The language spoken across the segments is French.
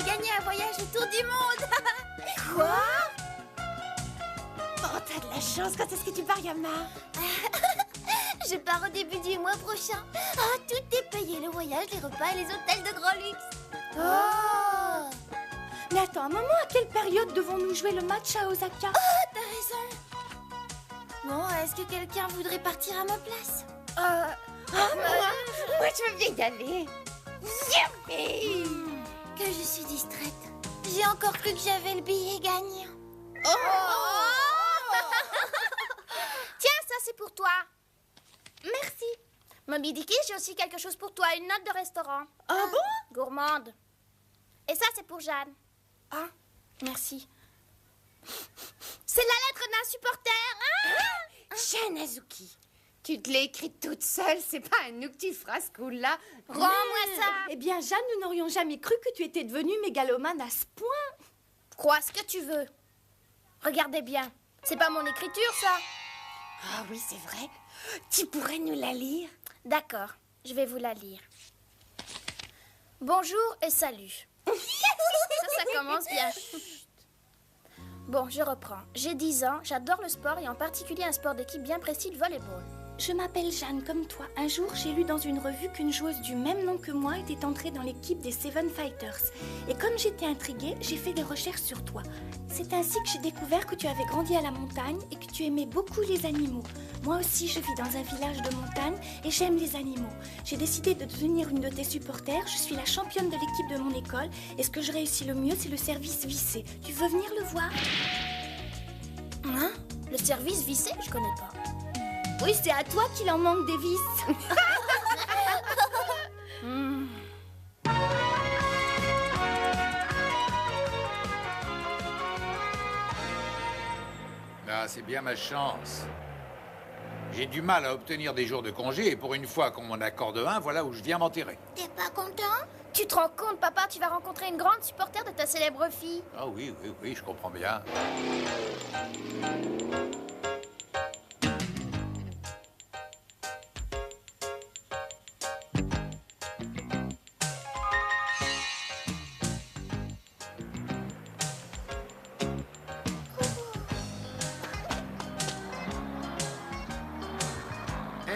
gagné un voyage autour du monde. Quoi? Oh, t'as de la chance. Quand est-ce que tu pars, Yama? Je pars au début du mois prochain. Ah, tout est payé, le voyage, les repas et les hôtels de grand luxe. Oh! Mais attends, un moment, à quelle période devons-nous jouer le match à Osaka? Oh, t'as raison. Bon, est-ce que quelqu'un voudrait partir à ma place? Moi, je veux bien y aller. Youpi! Que je suis distraite. J'ai encore cru que j'avais le billet gagnant. Tiens, ça c'est pour toi. Merci. Moby Dicky, j'ai aussi quelque chose pour toi, une note de restaurant. Ah bon? Gourmande. Et ça c'est pour Jeanne. Ah, merci. C'est la lettre d'un supporter. Jeanne Azuki, tu te l'as écrite toute seule, c'est pas à nous que tu feras ce coup-là. Rends-moi ça. Eh bien, Jeanne, nous n'aurions jamais cru que tu étais devenue mégalomane à ce point. Crois ce que tu veux. Regardez bien. C'est pas mon écriture, ça. Ah oui, c'est vrai. Tu pourrais nous la lire? D'accord, je vais vous la lire. Bonjour et salut. Ça commence bien. Bon, je reprends. J'ai 10 ans, j'adore le sport et en particulier un sport d'équipe bien précis, le volleyball. Je m'appelle Jeanne, comme toi. Un jour, j'ai lu dans une revue qu'une joueuse du même nom que moi était entrée dans l'équipe des Seven Fighters. Et comme j'étais intriguée, j'ai fait des recherches sur toi. C'est ainsi que j'ai découvert que tu avais grandi à la montagne et que tu aimais beaucoup les animaux. Moi aussi, je vis dans un village de montagne et j'aime les animaux. J'ai décidé de devenir une de tes supporters. Je suis la championne de l'équipe de mon école. Et ce que je réussis le mieux, c'est le service vissé. Tu veux venir le voir? Hein? Le service vissé? Je connais pas. Oui, c'est à toi qu'il en manque des vis. Ah, c'est bien ma chance. J'ai du mal à obtenir des jours de congé et pour une fois qu'on m'en accorde un, voilà où je viens m'enterrer. T'es pas content? Tu te rends compte, papa, tu vas rencontrer une grande supporter de ta célèbre fille. Ah oui, je comprends bien.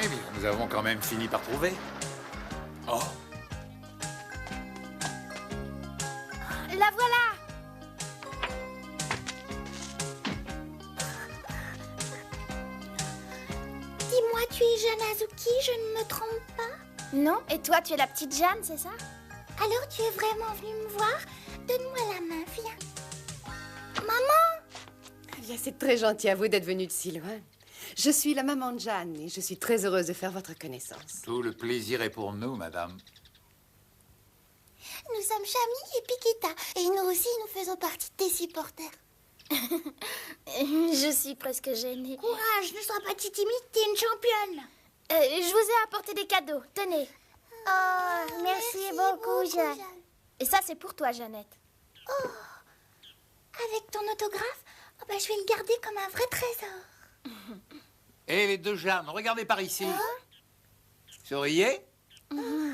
Eh bien, nous avons quand même fini par trouver. Oh! La voilà! Dis-moi, tu es Jeanne Azuki, je ne me trompe pas? Non, et toi, tu es la petite Jeanne, c'est ça? Alors, tu es vraiment venue me voir? Donne-moi la main, viens. Maman! Eh bien, c'est très gentil à vous d'être venu de si loin. Je suis la maman de Jeanne et je suis très heureuse de faire votre connaissance. Tout le plaisir est pour nous, madame. Nous sommes Chami et Piquita, et nous aussi, nous faisons partie des supporters. Je suis presque gênée. Courage, ne sois pas timide, t'es une championne. Je vous ai apporté des cadeaux, tenez. Oh, merci beaucoup, Jeanne. Et ça, c'est pour toi, Jeannette. Oh, avec ton autographe, je vais le garder comme un vrai trésor. Et les deux Jeannes, regardez par ici. Souriez. Bravo,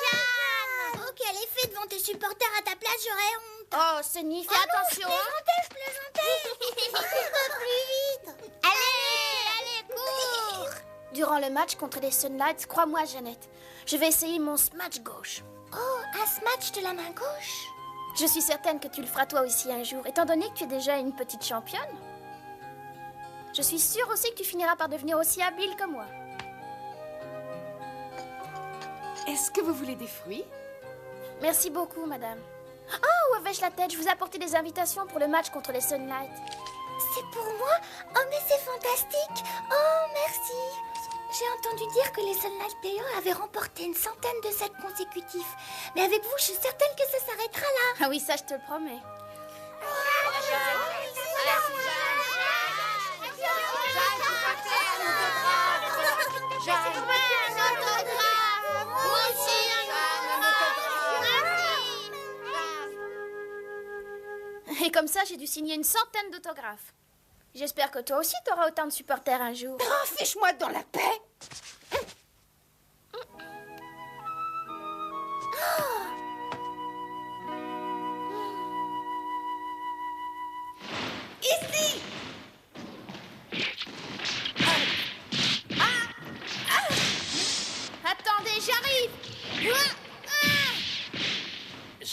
Jeanne! Oh, quel effet devant tes supporters à ta place, j'aurais honte. Oh, Sonny, fais attention. Je plaisantais. Un peu plus vite. Allez, cours. Durant le match contre les Sunlights, crois-moi, Jeannette, je vais essayer mon smash gauche. Oh, un smash de la main gauche? Je suis certaine que tu le feras toi aussi un jour, étant donné que tu es déjà une petite championne. Je suis sûre aussi que tu finiras par devenir aussi habile que moi. Est-ce que vous voulez des fruits? Merci beaucoup, madame. Oh, où avais-je la tête? Je vous ai apporté des invitations pour le match contre les Sunlights. C'est pour moi? Oh, mais c'est fantastique! Oh, merci! J'ai entendu dire que les Sunlight Players avaient remporté une centaine de sets consécutifs. Mais avec vous, je suis certaine que ça s'arrêtera là. Ah oui, ça, je te le promets. Et comme ça, j'ai dû signer une centaine d'autographes. J'espère que toi aussi, t'auras autant de supporters un jour. Oh, fiche-moi dans la paix!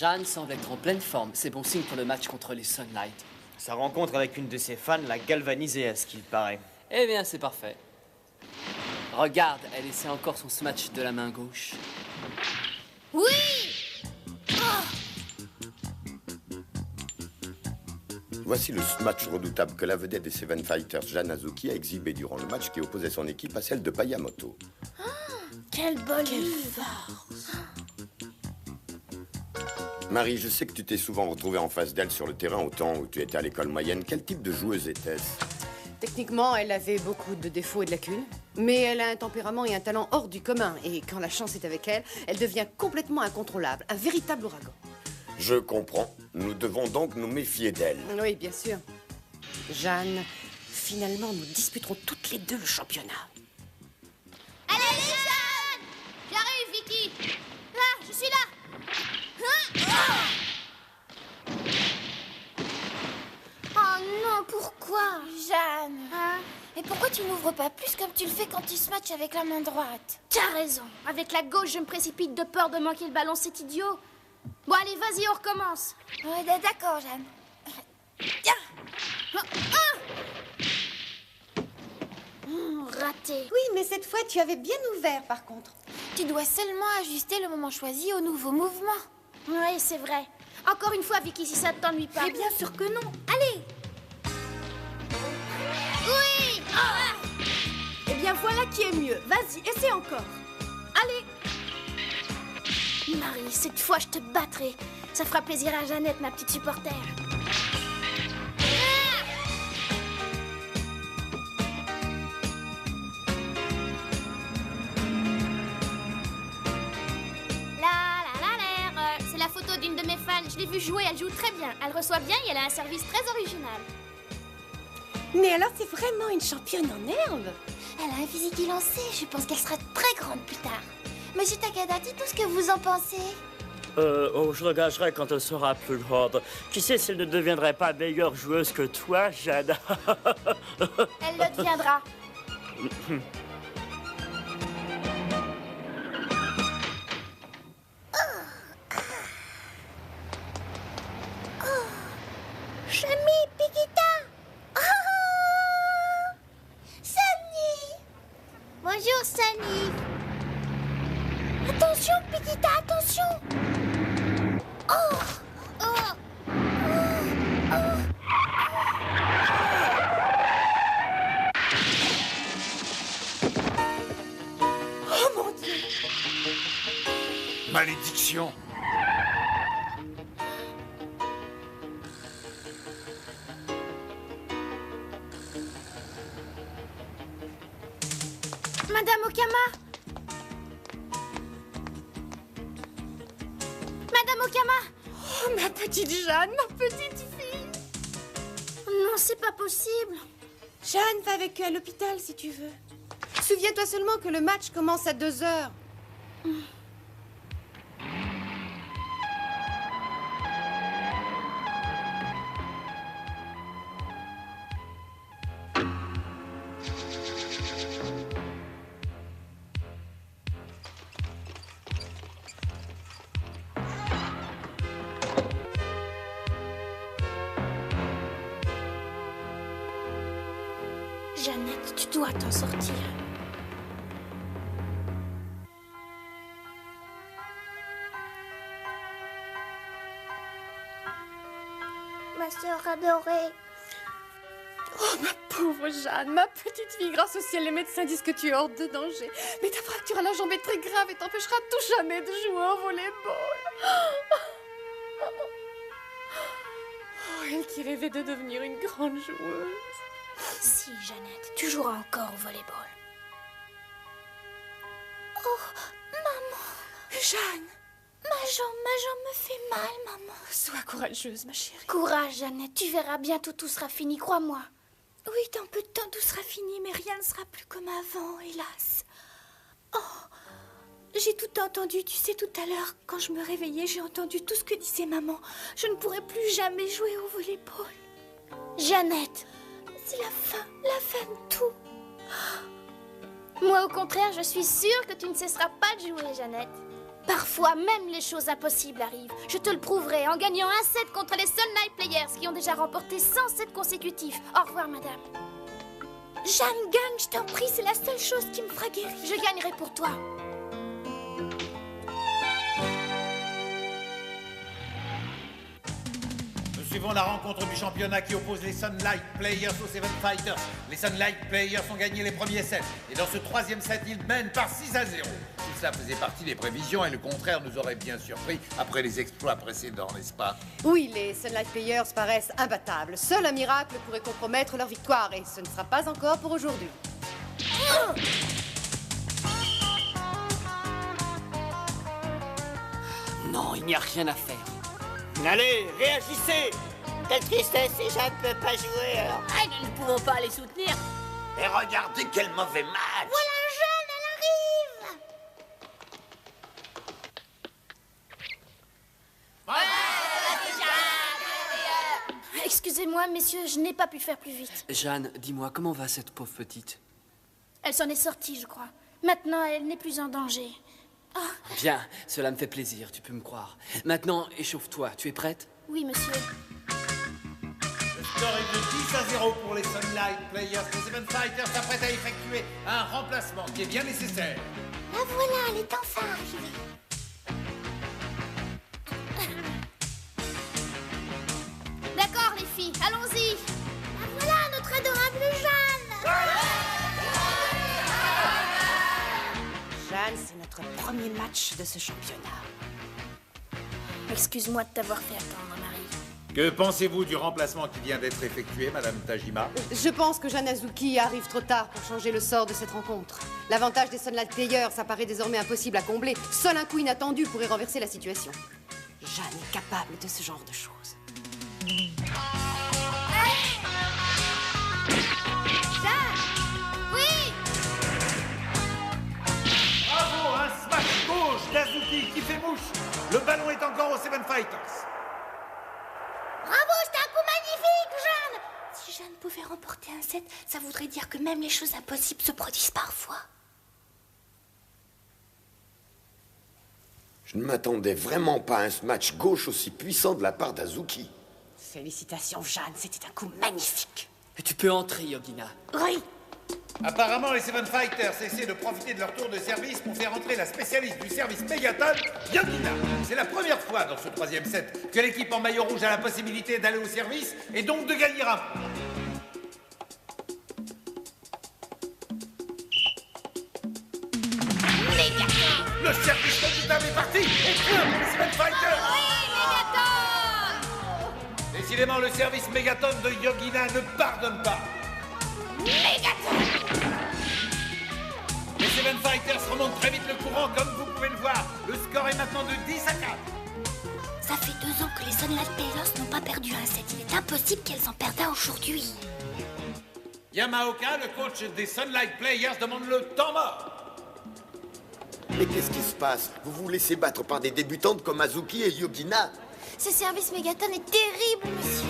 Jeanne semble être en pleine forme. C'est bon signe pour le match contre les Sunlight. Sa rencontre avec une de ses fans l'a galvanisée à ce qu'il paraît. Eh bien, c'est parfait. Regarde, elle essaie encore son smash de la main gauche. Oui! Voici le match redoutable que la vedette des Seven Fighters, Jeanne Azuki, a exhibé durant le match qui opposait son équipe à celle de Payamoto. Quel bol! Marie, je sais que tu t'es souvent retrouvée en face d'elle sur le terrain au temps où tu étais à l'école moyenne. Quel type de joueuse était-ce? Techniquement, elle avait beaucoup de défauts et de lacunes, mais elle a un tempérament et un talent hors du commun. Et quand la chance est avec elle, elle devient complètement incontrôlable, un véritable ouragan. Je comprends. Nous devons donc nous méfier d'elle. Oui, bien sûr. Jeanne, finalement, nous disputerons toutes les deux le championnat. Allez, Jeanne! J'arrive, Vicky! Ah, je suis là! Oh non, pourquoi? Jeanne. Hein? Et pourquoi tu n'ouvres pas plus comme tu le fais quand tu smatches avec la main droite? T'as raison. Avec la gauche, je me précipite de peur de manquer le ballon, c'est idiot. Bon, allez, vas-y, on recommence. Ouais, d'accord, Jeanne. Tiens. Raté. Oui, mais cette fois, tu avais bien ouvert, par contre. Tu dois seulement ajuster le moment choisi au nouveau mouvement. Oui, c'est vrai. Encore une fois, Vicky, si ça ne t'ennuie pas. Mais bien sûr que non. Allez. Oui. Eh bien, voilà qui est mieux. Vas-y, essaie encore. Allez. Marie, cette fois, je te battrai. Ça fera plaisir à Jeannette, ma petite supporter. C'est la photo d'une de mes fans. Je l'ai vue jouer, elle joue très bien. Elle reçoit bien et elle a un service très original. Mais alors, c'est vraiment une championne en herbe. Elle a un physique élancé. Je pense qu'elle sera très grande plus tard. Monsieur Takada, dites-nous ce que vous en pensez. Je l'engagerai quand elle sera plus grande. Qui sait si elle ne deviendrait pas meilleure joueuse que toi, Jeanne? Elle le deviendra. Chami, Pikita. Sunny. Bonjour, Sunny. Attention, Pikita, attention. Oh mon Dieu. Malédiction! Madame Okama. Madame Okama. Oh, ma petite Jeanne, ma petite fille. Non, c'est pas possible. Jeanne, va avec eux à l'hôpital si tu veux. Souviens-toi seulement que le match commence à 2h. Jeannette, tu dois t'en sortir. Ma sœur adorée. Oh, ma pauvre Jeanne, ma petite fille, grâce au ciel, les médecins disent que tu es hors de danger. Mais ta fracture à la jambe est très grave et t'empêchera tout jamais de jouer au volleyball. Oh, elle qui rêvait de devenir une grande joueuse. Si, Jeannette, tu joueras encore au volleyball. Oh, maman. Jeanne, Ma jambe me fait mal, maman. sois courageuse, ma chérie. Courage, Jeannette, tu verras bientôt tout sera fini, crois-moi. Oui, dans peu de temps, tout sera fini, mais rien ne sera plus comme avant, hélas. Oh, j'ai tout entendu, tu sais, tout à l'heure, quand je me réveillais, j'ai entendu tout ce que disait maman. Je ne pourrai plus jamais jouer au volleyball. Jeannette, C'est la fin de tout. moi au contraire, je suis sûre que tu ne cesseras pas de jouer, Jeannette. Parfois, même les choses impossibles arrivent. Je te le prouverai en gagnant un set contre les Sun Light Players qui ont déjà remporté 100 sets consécutifs. Au revoir, madame. Jeanne, gagne, je t'en prie, c'est la seule chose qui me fera guérir. Je gagnerai pour toi. Nous suivons la rencontre du championnat qui oppose les Sunlight Players aux Seven Fighters. Les Sunlight Players ont gagné les premiers sets. Et dans ce troisième set, ils mènent par 6-0. Tout cela faisait partie des prévisions et le contraire nous aurait bien surpris après les exploits précédents, n'est-ce pas? Oui, les Sunlight Players paraissent imbattables. Seul un miracle pourrait compromettre leur victoire et ce ne sera pas encore pour aujourd'hui. Non, il n'y a rien à faire. Allez, réagissez! Quelle tristesse, si Jeanne ne peut pas jouer alors. Ah, nous ne pouvons pas les soutenir. Et regardez quel mauvais match. Voilà Jeanne, elle arrive. Excusez-moi, messieurs, je n'ai pas pu faire plus vite. Jeanne, dis-moi, comment va cette pauvre petite? Elle s'en est sortie, je crois. Maintenant, elle n'est plus en danger. Oh, Bien, cela me fait plaisir, tu peux me croire. Maintenant, échauffe-toi, tu es prête? oui, monsieur. Le score est de 10-0 pour les Sunlight Players. Les Seven Fighters s'apprêtent à effectuer un remplacement qui est bien nécessaire. La voilà, elle est enfin arrivée. D'accord, les filles, allons-y. La voilà, notre adorable Jeanne. Jeanne, c'est notre premier match de ce championnat. Excuse-moi de t'avoir fait attendre, Marie. Que pensez-vous du remplacement qui vient d'être effectué, Madame Tajima? Je pense que Jeanne Azuki arrive trop tard pour changer le sort de cette rencontre. L'avantage des Sunlight Players apparaît désormais impossible à combler. Seul un coup inattendu pourrait renverser la situation. Jeanne est capable de ce genre de choses. Oui. Bravo, un smash gauche d'Azuki qui fait mouche. Le ballon est encore aux Seven Fighters. Bravo, c'était un coup magnifique, Jeanne. Si Jeanne pouvait remporter un set, ça voudrait dire que même les choses impossibles se produisent parfois. Je ne m'attendais vraiment pas à un smash gauche aussi puissant de la part d'Azuki. Félicitations, Jeanne, c'était un coup magnifique. Tu peux entrer, Yogina. Oui. Apparemment, les Seven Fighters essaient de profiter de leur tour de service pour faire entrer la spécialiste du service Megaton, Yogina. C'est la première fois dans ce troisième set que l'équipe en maillot rouge a la possibilité d'aller au service et donc de gagner un point. Le service redoutable est parti. Et point pour les Seven Fighters. Décidément, le service Megaton de Yogina ne pardonne pas. Les Seven Fighters remontent très vite le courant, comme vous pouvez le voir. Le score est maintenant de 10-4. Ça fait 2 ans que les Sunlight Players n'ont pas perdu un set. Il est impossible qu'elles en perdent un aujourd'hui. Yamaoka, le coach des Sunlight Players, demande le temps mort. Mais qu'est-ce qui se passe? Vous vous laissez battre par des débutantes comme Azuki et Yogina? Ce service Megaton est terrible, monsieur.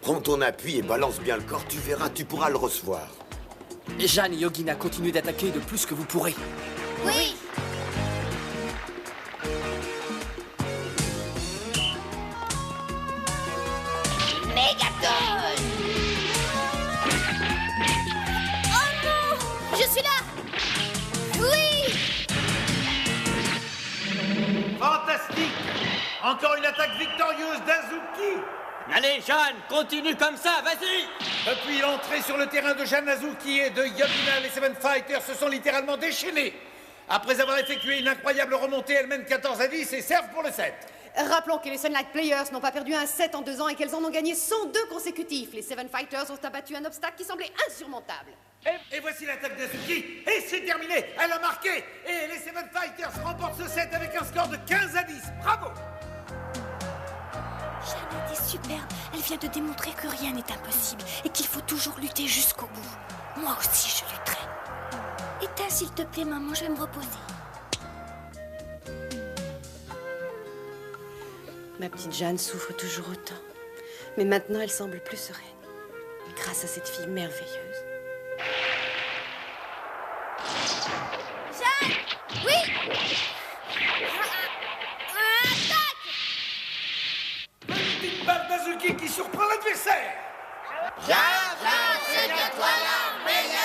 Prends ton appui et balance bien le corps, tu verras, tu pourras le recevoir. Jeanne et Yogina, continuez d'attaquer de plus que vous pourrez. Oui. Megaton. Oh non, je suis là. Oui. Fantastique. Encore une attaque victorieuse d'Azuki. Allez, Jeanne, continue comme ça, vas-y! Depuis l'entrée sur le terrain de Jeanne Azuki et de Yogina, les Seven Fighters se sont littéralement déchaînés. Après avoir effectué une incroyable remontée, elles mènent 14-10 et servent pour le set. Rappelons que les Sunlight Players n'ont pas perdu un set en 2 ans et qu'elles en ont gagné 102 consécutifs. Les Seven Fighters ont abattu un obstacle qui semblait insurmontable. Et voici l'attaque d'Azuki. Et c'est terminé. Elle a marqué. Et les Seven Fighters remportent ce set avec un score de 15-10. Bravo! Jeanne était superbe. Elle vient de démontrer que rien n'est impossible et qu'il faut toujours lutter jusqu'au bout. Moi aussi, je lutterai. Éteins, s'il te plaît, maman, je vais me reposer. Ma petite Jeanne souffre toujours autant. Mais maintenant, elle semble plus sereine. Grâce à cette fille merveilleuse. Jeanne. Oui. surprend l'adversaire. C'est bien toi la meilleure.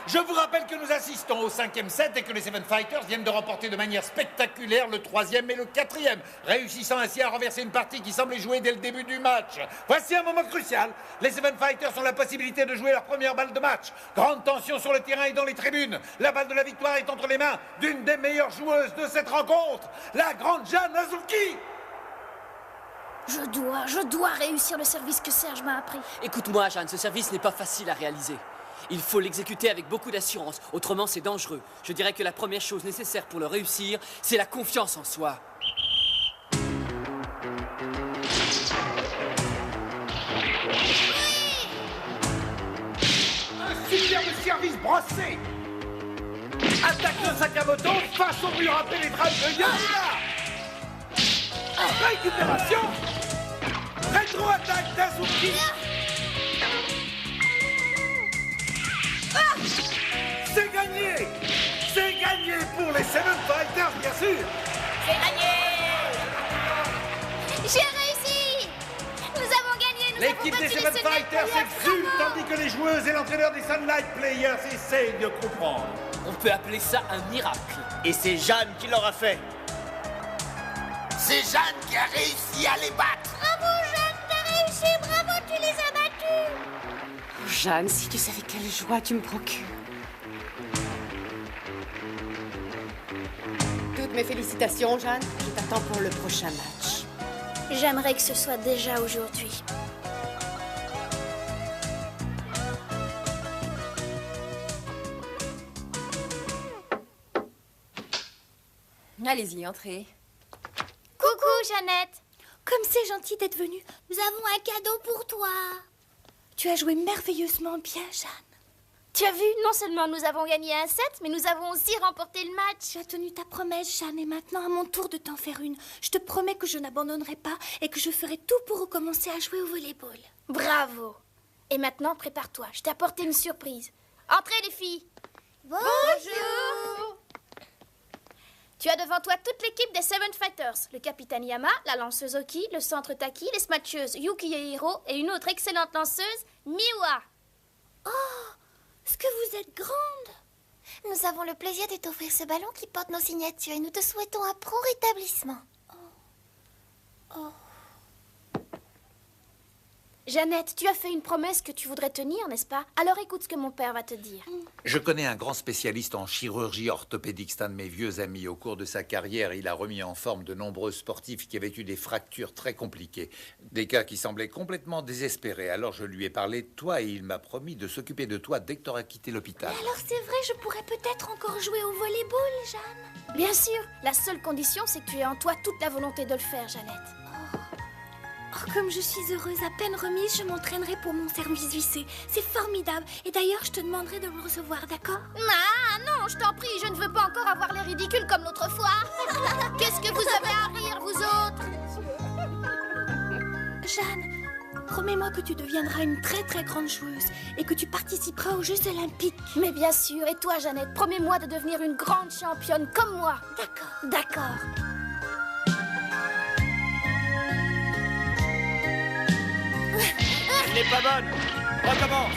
Je vous rappelle que nous assistons au 5e set et que les Seven Fighters viennent de remporter de manière spectaculaire le 3e et le 4e, réussissant ainsi à renverser une partie qui semblait jouée dès le début du match. Voici un moment crucial. Les Seven Fighters ont la possibilité de jouer leur première balle de match. Grande tension sur le terrain et dans les tribunes. La balle de la victoire est entre les mains d'une des meilleures joueuses de cette rencontre, la grande Jeanne Azuki. Je dois réussir le service que Serge m'a appris. Écoute-moi, Jeanne, ce service n'est pas facile à réaliser. Il faut l'exécuter avec beaucoup d'assurance, autrement c'est dangereux. Je dirais que la première chose nécessaire pour le réussir, c'est la confiance en soi. Un superbe service brossé. Attaque de Sakamoto face au mur impénétrable de Yamura. Récupération. Rétro-attaque d'Azuki. C'est gagné! C'est gagné pour les Seven Fighters, bien sûr! C'est gagné! J'ai réussi! Nous avons gagné! L'équipe des Seven Fighters s'exulte, tandis que les joueuses et l'entraîneur des Sunlight Players essayent de comprendre. On peut appeler ça un miracle. Et c'est Jeanne qui l'aura fait. C'est Jeanne qui a réussi à les battre. Bravo, Jeanne! T'as réussi! Bravo, tu les as battus! Jeanne, si tu savais quelle joie tu me procures. Toutes mes félicitations, Jeanne. Je t'attends pour le prochain match. J'aimerais que ce soit déjà aujourd'hui. Allez-y, entrez. Coucou, Jeannette! Comme c'est gentil d'être venue. Nous avons un cadeau pour toi. Tu as joué merveilleusement bien, Jeanne. Tu as vu, non seulement nous avons gagné un set, mais nous avons aussi remporté le match. Tu as tenu ta promesse, Jeanne, et maintenant à mon tour de t'en faire une. Je te promets que je n'abandonnerai pas et que je ferai tout pour recommencer à jouer au volleyball. Bravo! Et maintenant, prépare-toi, je t'ai apporté une surprise. Entrez, les filles! Bonjour! Tu as devant toi toute l'équipe des Seven Fighters. Le capitaine Yama, la lanceuse Oki, le centre Taki, les smatcheuses Yuki et Hiro et une autre excellente lanceuse, Miwa. Oh! Est-ce que vous êtes grande? Nous avons le plaisir de t'offrir ce ballon qui porte nos signatures et nous te souhaitons un prompt rétablissement. Oh. Jeannette, tu as fait une promesse que tu voudrais tenir, n'est-ce pas? Alors écoute ce que mon père va te dire. Je connais un grand spécialiste en chirurgie orthopédique. C'est un de mes vieux amis. Au cours de sa carrière, il a remis en forme de nombreux sportifs qui avaient eu des fractures très compliquées. Des cas qui semblaient complètement désespérés. Alors je lui ai parlé de toi et il m'a promis de s'occuper de toi dès que tu auras quitté l'hôpital. Alors c'est vrai, je pourrais peut-être encore jouer au volleyball, Jeanne? Bien sûr, la seule condition, c'est que tu aies en toi toute la volonté de le faire, Jeannette. Oh, comme je suis heureuse, à peine remise, je m'entraînerai pour mon service vissé. C'est formidable. Et d'ailleurs, je te demanderai de me recevoir, d'accord? Ah non, je t'en prie, je ne veux pas encore avoir les ridicules comme l'autre fois. Qu'est-ce que vous avez à rire, vous autres? Jeanne, promets-moi que tu deviendras une très très grande joueuse et que tu participeras aux Jeux Olympiques. Mais bien sûr, et toi, Jeannette, promets-moi de devenir une grande championne comme moi. D'accord. D'accord. Elle n'est pas bonne. Recommence.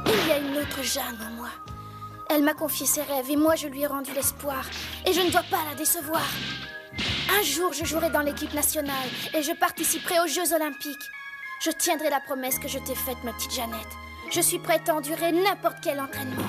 Il y a une autre Jeanne en moi. Elle m'a confié ses rêves et moi je lui ai rendu l'espoir. Et je ne dois pas la décevoir. Un jour je jouerai dans l'équipe nationale et je participerai aux Jeux Olympiques. Je tiendrai la promesse que je t'ai faite, ma petite Jeannette. Je suis prête à endurer n'importe quel entraînement.